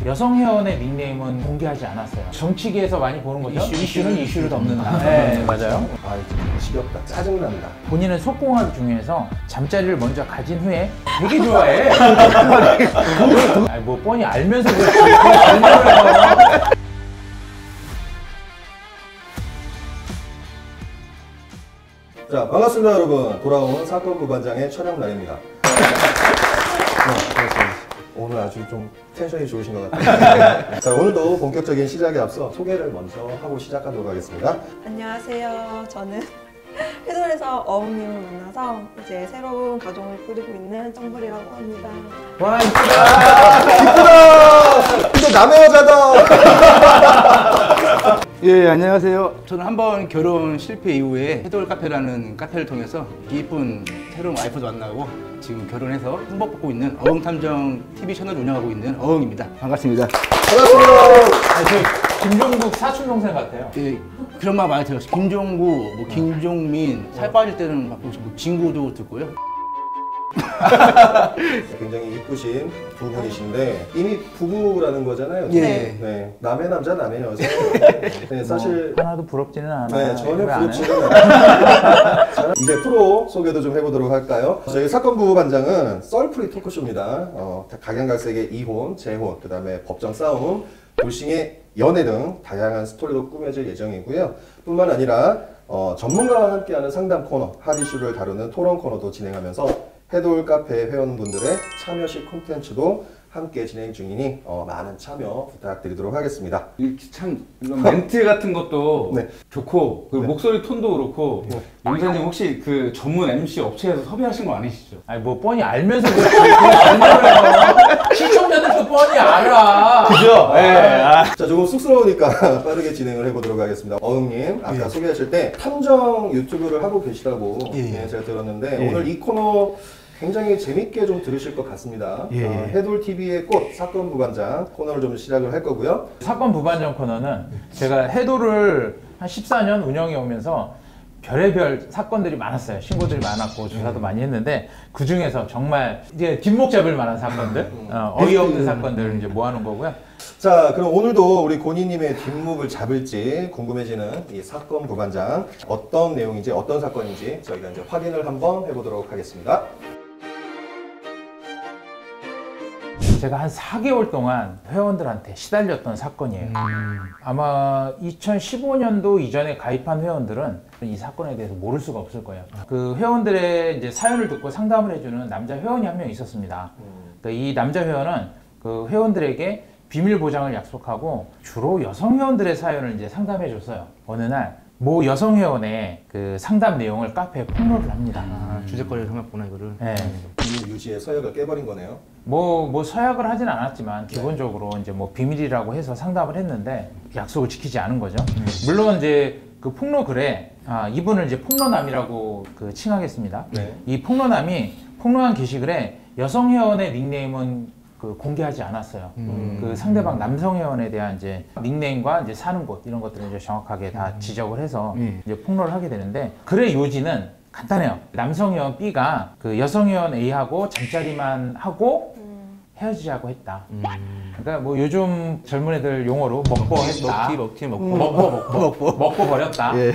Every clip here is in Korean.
여성 회원의 닉네임은 공개하지 않았어요. 정치계에서 많이 보는 거죠. 이슈는 이슈를 덮는다. 네, 맞아요. 아, 이제 지겹다. 짜증난다. 본인은 속공합이 중요해서 잠자리를 먼저 가진 후에 되게 좋아해. 아니, 뭐 뻔히 알면서 그렇지. 자, 반갑습니다, 여러분. 돌아온 사건 부반장의 촬영 날입니다. 오늘 아주 좀 텐션이 좋으신 것 같아요. 자, 오늘도 본격적인 시작에 앞서 소개를 먼저 하고 시작하도록 하겠습니다. 안녕하세요. 저는 해설에서 어흥님을 만나서 이제 새로운 가정을 꾸리고 있는 정벌이라고 합니다. 와, 이쁘다. 이쁘다! 근데 남의 여자다! 예, 안녕하세요. 저는 한번 결혼 실패 이후에 해돌 카페라는 카페를 통해서 이쁜 새로운 와이프도 만나고 지금 결혼해서 행복받고 있는 어흥탐정 TV 채널 운영하고 있는 어흥입니다. 반갑습니다. 반갑습니다. 아니, 저 김종국 사촌 동생 같아요. 예, 그런 말 많이 들었어요. 김종구, 뭐 김종민, 살 빠질 때는 막 진구도 듣고요. 굉장히 이쁘신 두 분이신데 이미 부부라는 거잖아요. 예. 네. 남의 남자, 남의 여자. 네, 사실 하나도 부럽지는 않아. 네, 전혀 왜 안 해? 부럽지는 않아요. 자, 이제 프로 소개도 좀 해보도록 할까요? 저희 사건 부반장은 썰풀이 토크쇼입니다. 각양각색의 이혼, 재혼, 그 다음에 법정 싸움, 불싱의 연애 등 다양한 스토리로 꾸며질 예정이고요. 뿐만 아니라 전문가와 함께하는 상담 코너, 핫 이슈를 다루는 토론 코너도 진행하면서 해돌 카페 회원분들의 참여식 콘텐츠도 함께 진행 중이니 많은 참여 부탁드리도록 하겠습니다. 참 이런 멘트 같은 것도 네. 좋고 그 네. 목소리 톤도 그렇고 용사님 혹시 그 전문 MC 업체에서 섭외하신 거 아니시죠? 아니, 뭐 뻔히 알면서 그렇지. 시청자들도 뻔히 알아. 그죠? 네. 자, 조금 쑥스러우니까 빠르게 진행을 해보도록 하겠습니다. 어흥님, 아까 소개하실 때 탐정 유튜브를 하고 계시다고 제가 들었는데 오늘 이 코너 굉장히 재밌게 좀 들으실 것 같습니다. 해돌TV의 꽃 사건 부반장 코너를 좀 시작을 할 거고요. 사건 부반전 코너는 제가 해도를 한 14년 운영해 오면서 별의별 사건들이 많았어요. 신고들이 많았고 조사도 많이 했는데 그 중에서 정말 이제 뒷목 잡을 만한 사건들, 어이없는 사건들을 이제 모아놓은 거고요. 자, 그럼 오늘도 우리 고니님의 뒷목을 잡을지 궁금해지는 이 사건 부반장 어떤 내용인지 어떤 사건인지 저희가 이제 확인을 한번 해보도록 하겠습니다. 제가 한 4개월 동안 회원들한테 시달렸던 사건이에요. 아마 2015년도 이전에 가입한 회원들은 이 사건에 대해서 모를 수가 없을 거예요. 그 회원들의 이제 사연을 듣고 상담을 해주는 남자 회원이 한 명 있었습니다. 그러니까 이 남자 회원은 그 회원들에게 비밀 보장을 약속하고 주로 여성 회원들의 사연을 이제 상담해 줬어요. 어느 날 모 여성 회원의 그 상담 내용을 카페에 폭로를 합니다. 주제거리를 삼았구나 이거를. 네. 비밀 유지의 서약을 깨버린 거네요. 뭐 서약을 하진 않았지만 기본적으로 이제 뭐 비밀이라고 해서 상담을 했는데 약속을 지키지 않은 거죠. 물론 이제 그 폭로 글에 이분을 이제 폭로남이라고 그 칭하겠습니다. 네. 이 폭로남이 폭로한 게시글에 여성 회원의 닉네임은 그 공개하지 않았어요. 그 상대방 남성 회원에 대한 이제 닉네임과 이제 사는 곳 이런 것들을 이제 정확하게 다 지적을 해서 이제 폭로를 하게 되는데 글의 요지는 간단해요. 남성 회원 B가 그 여성 회원 A하고 잠자리만 하고 헤어지자고 했다. 그러니까 뭐 요즘 젊은 애들 용어로 먹고 했다. 먹고 버렸다. 네.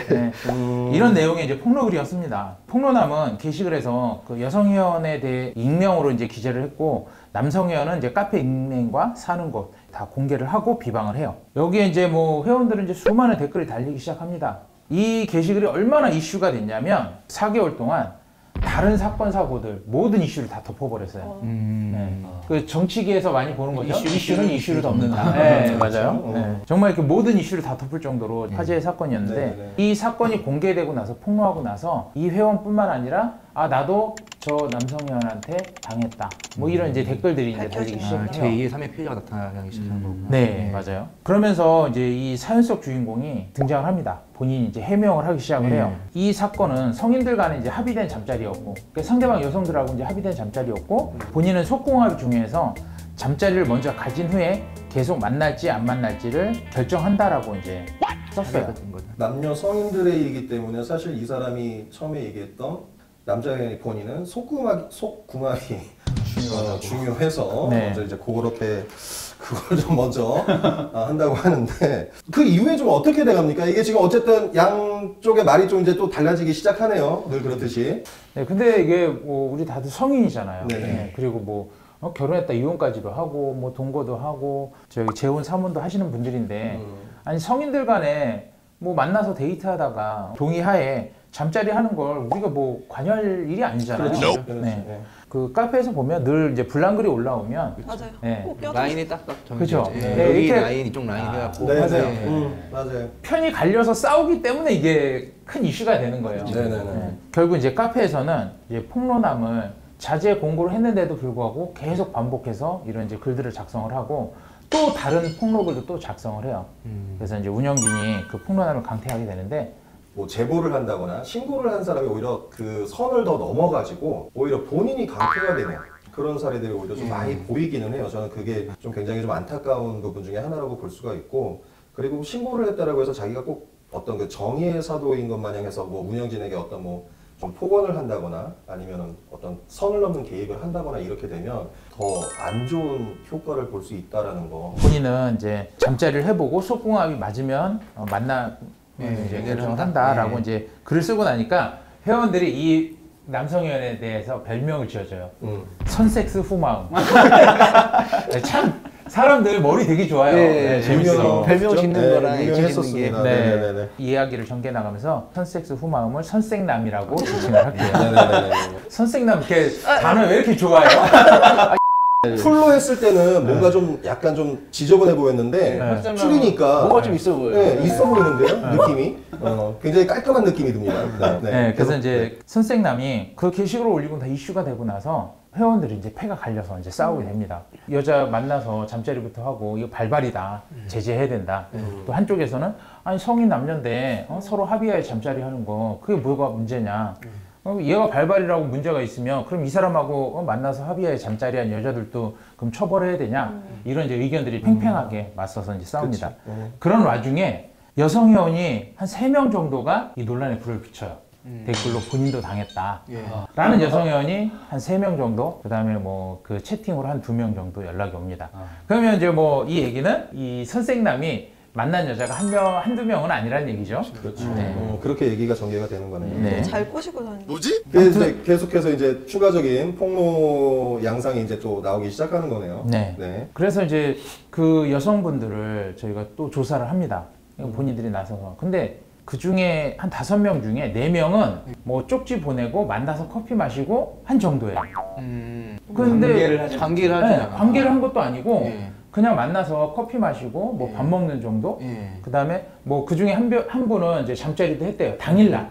이런 내용의 이제 폭로글이었습니다. 폭로남은 게시글에서 그 여성 회원에 대해 익명으로 이제 기재를 했고 남성 회원은 이제 카페 닉네임과 사는 곳 다 공개를 하고 비방을 해요. 여기에 이제 뭐 회원들은 이제 수많은 댓글이 달리기 시작합니다. 이 게시글이 얼마나 이슈가 됐냐면 4개월 동안 다른 사건 사고들 모든 이슈를 다 덮어버렸어요. 네. 그 정치계에서 많이 보는 거죠. 이슈는 이슈를 덮는다. 네, 맞아요. 네. 정말 이렇게 모든 이슈를 다 덮을 정도로 화제의 사건이었는데 이 사건이 공개되고 나서 폭로하고 나서 이 회원뿐만 아니라 나도 저 남성 회원한테 당했다. 뭐 이런 이제 댓글들이 이제 달리기 시작해요. 제2의 3의 피해자가 나타나기 시작한 거고. 네, 맞아요. 그러면서 이제 이 사연 속 주인공이 등장을 합니다. 본인이 이제 해명을 하기 시작을 해요. 이 사건은 성인들 간에 이제 합의된 잠자리였고, 그러니까 상대방 여성들하고 이제 합의된 잠자리였고, 본인은 속궁합이 중요해서 잠자리를 먼저 가진 후에 계속 만날지 안 만날지를 결정한다라고 이제 썼어요. 남녀 성인들의 일이기 때문에 사실 이 사람이 처음에 얘기했던 남자의 본인은 속궁합이 중요해서 네. 먼저 이제 그렇게 그걸 좀 먼저 한다고 하는데 그 이후에 좀 어떻게 돼갑니까? 이게 지금 어쨌든 양쪽의 말이 좀 이제 또 달라지기 시작하네요. 늘 그렇듯이. 네, 근데 이게 뭐 우리 다들 성인이잖아요. 네네. 네, 그리고 뭐 결혼했다 이혼까지도 하고 뭐 동거도 하고 저기 재혼 사문도 하시는 분들인데 아니 성인들 간에 뭐 만나서 데이트하다가 동의하에 잠자리 하는 걸 우리가 뭐 관여할 일이 아니잖아요. 그렇죠. 네. 그 카페에서 보면 늘 이제 불난글이 올라오면 맞아요. 네. 꼭 껴줘. 라인이 딱딱 그죠. 정해져. 네, 여기 이렇게- 라인 이쪽 라인 해갖고. 네, 맞아요. 맞아요. 편이 갈려서 싸우기 때문에 이게 큰 이슈가 되는 거예요. 네네네. 결국 이제 카페에서는 이제 폭로남을 자제 공고를 했는데도 불구하고 계속 반복해서 이런 이제 글들을 작성을 하고 또 다른 폭로글도 또 작성을 해요. 그래서 이제 운영진이 그 폭로남을 강퇴하게 되는데 뭐 제보를 한다거나 신고를 한 사람이 오히려 그 선을 더 넘어가지고 오히려 본인이 강퇴가 되는 그런 사례들이 오히려 좀 많이 보이기는 해요. 저는 그게 좀 굉장히 좀 안타까운 부분 중에 하나라고 볼 수가 있고 그리고 신고를 했다라고 해서 자기가 꼭 어떤 그 정의의 사도인 것 마냥 해서 뭐 운영진에게 어떤 뭐 좀 폭언을 한다거나 아니면은 어떤 선을 넘는 개입을 한다거나 이렇게 되면 더 안 좋은 효과를 볼 수 있다라는 거. 본인은 이제 잠자리를 해보고 속궁합이 맞으면 만나 이제 결정을 한다라고 이제 글을 쓰고 나니까 회원들이 이 남성 회원에 대해서 별명을 지어줘요. 선섹스 후마음. 참 사람들 머리 되게 좋아요. 네, 재밌어. 별명 짓는 거랑 짓는 유명했었습니다. 네. 네네네. 이 이야기를 전개 나가면서 선섹스 후마음을 선생남이라고 지칭을 할게요. 네네네. 선생남 이렇게 단어 왜 이렇게 좋아요? 풀로 했을 때는 뭔가 좀 약간 좀 지저분해 보였는데 네. 줄이니까 뭐가 좀 있어 보여요. 네, 있어 보이는데요 느낌이 굉장히 깔끔한 느낌이 듭니다. 네, 그래서 이제 선생남이 그 게시글을 올리고 다 이슈가 되고 나서 회원들이 이제 패가 갈려서 이제 싸우게 됩니다. 여자 만나서 잠자리부터 하고 이거 발발이다, 제재해야 된다. 또 한쪽에서는 아니 성인 남녀인데 서로 합의하에 잠자리 하는 거 그게 뭐가 문제냐? 얘가 발발이라고 문제가 있으면 그럼 이 사람하고 만나서 합의하에 잠자리한 여자들도 그럼 처벌해야 되냐? 이런 이제 의견들이 팽팽하게 맞서서 이제 싸웁니다. 그런 와중에 여성 회원이 한 3명 정도가 이 논란에 불을 붙여요. 댓글로 본인도 당했다. 라는 여성 회원이 한 3명 정도, 그 다음에 뭐 그 채팅으로 한 2명 정도 연락이 옵니다. 그러면 이제 뭐 이 얘기는 이 선생남이 만난 여자가 한두 명은 아니라는 얘기죠. 그렇죠. 네. 그렇게 얘기가 전개가 되는 거네요. 네. 잘 꼬시고 다니는. 그래서 이제 계속해서 이제 추가적인 폭로 양상이 이제 또 나오기 시작하는 거네요. 네. 네. 그래서 이제 그 여성분들을 저희가 또 조사를 합니다. 본인들이 나서서. 근데 그 중에 한 5명 중에 4명은 뭐 쪽지 보내고 만나서 커피 마시고 한 정도예요. 근데 관계를 하지 네, 않아. 관계를 한 것도 아니고 예. 그냥 만나서 커피 마시고 뭐 밥 먹는 정도. 예. 그 다음에 뭐 그 중에 한 분은 이제 잠자리도 했대요. 당일날.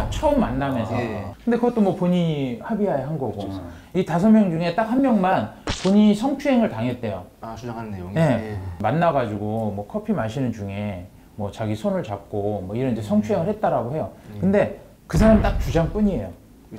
처음 만나면서. 예. 근데 그것도 뭐 본인이 합의하에 한 거고. 이 5명 중에 딱 1명만 본인이 성추행을 당했대요. 아 주장하는 내용이. 네. 만나가지고 뭐 커피 마시는 중에 뭐 자기 손을 잡고 뭐 이런 이제 성추행을 했다라고 해요. 근데 그 사람 딱 주장뿐이에요.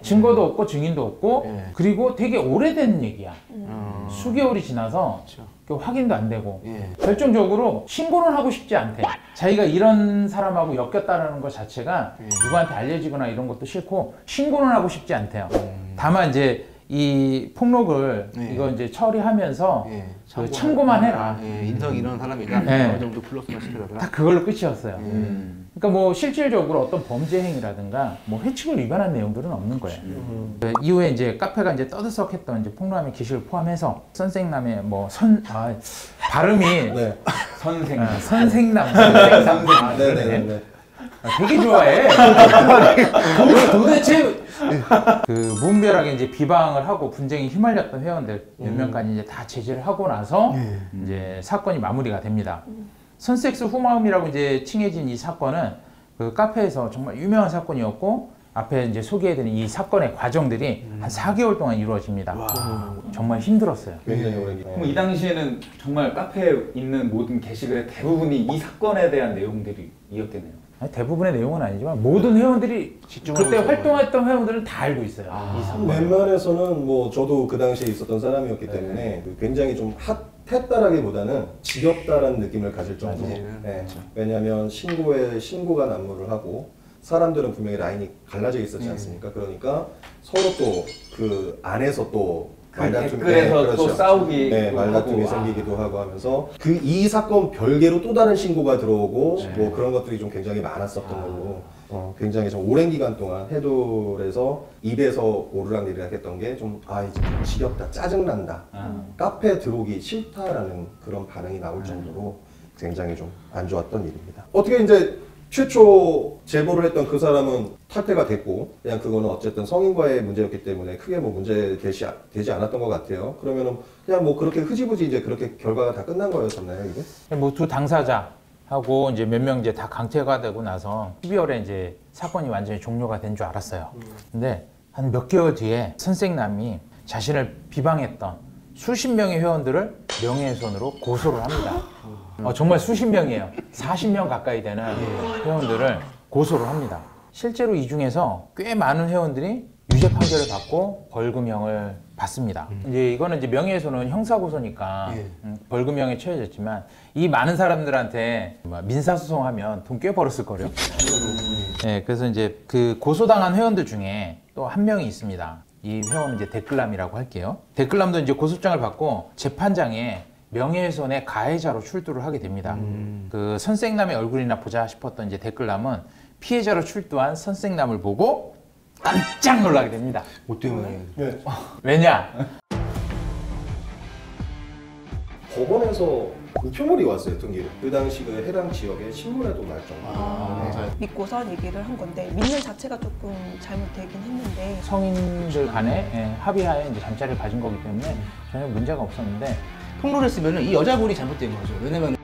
증거도 없고 증인도 없고 예. 그리고 되게 오래된 얘기야. 어. 수개월이 지나서 그렇죠. 그 확인도 안 되고 예. 결정적으로 신고는 하고 싶지 않대. 자기가 이런 사람하고 엮였다는 것 자체가 누구한테 알려지거나 이런 것도 싫고 신고는 하고 싶지 않대요. 다만 이제 이 폭로글 예. 이거 이제 처리하면서 예. 그 참고만 해라. 예. 인성 이런 사람이다. 예. 어느 정도 플러스만 시켜달라. 딱 그걸로 끝이었어요. 그러니까 뭐 실질적으로 어떤 범죄 행위라든가 뭐 회칙을 위반한 내용들은 없는 거예요. 그 이후에 이제 카페가 이제 떠들썩했던 이제 폭로함의 기식을 포함해서 선생남의 뭐 발음이 네. 선생남 네네네. 되게 좋아해. 도대체 그 무분별하게 이제 비방을 하고 분쟁에 휘말렸던 회원들 몇 명까지 이제 다 제재를 하고 나서 이제 사건이 마무리가 됩니다. 선섹스 후마음이라고 이제 칭해진 이 사건은 그 카페에서 정말 유명한 사건이었고 앞에 이제 소개해드린 이 사건의 과정들이 한 4개월 동안 이루어집니다. 정말 힘들었어요. 굉장히 오래 기 그럼 이 당시에는 정말 카페에 있는 모든 게시글의 대부분이 이 사건에 대한 내용들이 이었겠네요. 아니, 대부분의 내용은 아니지만 모든 회원들이 그때 활동했던 회원들은 다 알고 있어요. 이 사건. 웬만해서는 뭐 저도 그 당시에 있었던 사람이었기 때문에 굉장히 좀 핫했다라기보다는 지겹다라는 느낌을 가질 정도. 네. 왜냐하면 신고가 난무를 하고 사람들은 분명히 라인이 갈라져 있었지 않습니까? 그러니까 서로 또 그 안에서 또 댓글에서 또 싸우기 네, 말다툼이 생기기도 하고 하면서 그 이 사건 별개로 또 다른 신고가 들어오고 뭐 그런 것들이 좀 굉장히 많았었던 걸로 굉장히 좀 오랜 기간 동안 해돌에서 입에서 오르락내리락 했던 게 좀 이제 좀 지겹다, 짜증난다, 카페에 들어오기 싫다라는 그런 반응이 나올 정도로 굉장히 좀 안 좋았던 일입니다. 어떻게 이제 최초 제보를 했던 그 사람은 탈퇴가 됐고 그냥 그거는 어쨌든 성인과의 문제였기 때문에 크게 뭐 문제 되지 않았던 것 같아요. 그러면은 그냥 뭐 그렇게 흐지부지 이제 그렇게 결과가 다 끝난 거였었나요, 이게? 뭐 두 당사자하고 이제 몇 명 이제 다 강퇴가 되고 나서 12월에 이제 사건이 완전히 종료가 된 줄 알았어요. 근데 한 몇 개월 뒤에 선생남이 자신을 비방했던 수십 명의 회원들을 명예훼손으로 고소를 합니다. 정말 수십 명이에요. 40명 가까이 되는 회원들을 고소를 합니다. 실제로 이 중에서 꽤 많은 회원들이 유죄 판결을 받고 벌금형을 받습니다. 이제 이거는 이제 명예훼손은 형사고소니까 벌금형에 처해졌지만 이 많은 사람들한테 민사소송하면 돈 꽤 벌었을 거래요. 네, 그래서 이제 그 고소당한 회원들 중에 또 한 명이 있습니다. 이 회원은 이제 댓글남이라고 할게요. 댓글남도 이제 고소장을 받고 재판장에 명예훼손의 가해자로 출두를 하게 됩니다. 그 선생남의 얼굴이나 보자 싶었던 이제 댓글남은 피해자로 출두한 선생남을 보고 깜짝 놀라게 됩니다. 뭐 때문에? 네. 왜냐? 법원에서 우표물이 왔어요, 등기로. 그 당시 그 해당 지역의 신문에도 날 정도로. 믿고선 얘기를 한 건데 믿는 자체가 조금 잘못되긴 했는데 성인들 간에 합의하에 이제 잠자리를 가진 거기 때문에 전혀 문제가 없었는데 폭로를 했으면 이 여자분이 잘못된 거죠. 왜냐면